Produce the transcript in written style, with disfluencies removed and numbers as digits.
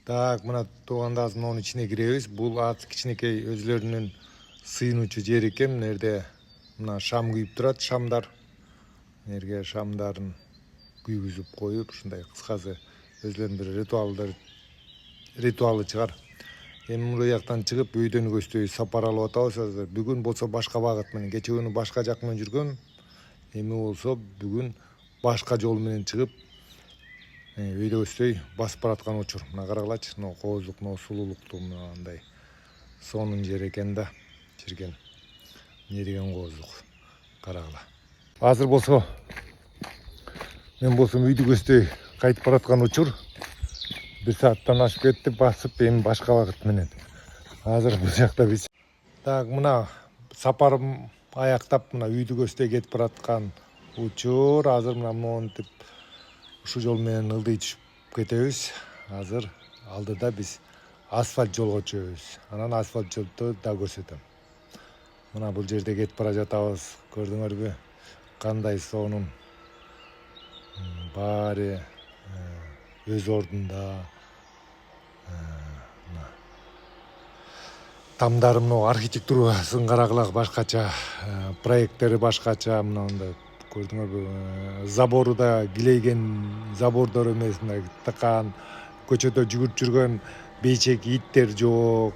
Так, мына туугандардын içine киребиз. Бул аз кичинекей өзлөрүнүн сыйынуучу жер экен. Мына мына шам күйүп турат, шамдар. Мерге шамдарын күйгүзүп коюп, ушундай кыскасы өзлөрүнүн бир ритуалы чыгар. Эми мына жактан чыгып өйдөн көздөй сапар алып атабыз азыр. Бүгүн болсо башка багыт менен, кечээ күнү башка жак менен жүргөн. Эми болсо бүгүн башка жол менен чыгып өйдө көздөй басып бараткан учур. Мына карагылачы, мына кооздук, мына сулуулукту мындай сонун жер экен да. Жүрген нерген кооздук. Карагыла. Азыр болсо мен болсом өйдө көздөй кайтып бараткан учур. 1 сааттан ашып кетти, басып эми башка багыт менен. Азыр бул жакта биз. Так, мына сапарым аяктап мына өйдө көздөй кетип бараткан учур. Азыр мына монтип ушу жол менен ылдый түшүп кетебиз. Азыр алдыда биз асфальт жолго чыгабыз. Анан асфальт жолду да көрсөтөм. Мына бул жерде кетип бара жатабыз. Көрдүңөрбү? Кандай сонун. Баары өз ордунда. Тамдары мына архитектурасын карагыла, башкача, проекттери башкача, мындай көрдүңөрбү? Забору да килейген забордор эмес, мындай такан, көчөдө жүгүрүп жүргөн бейчек иттер жок.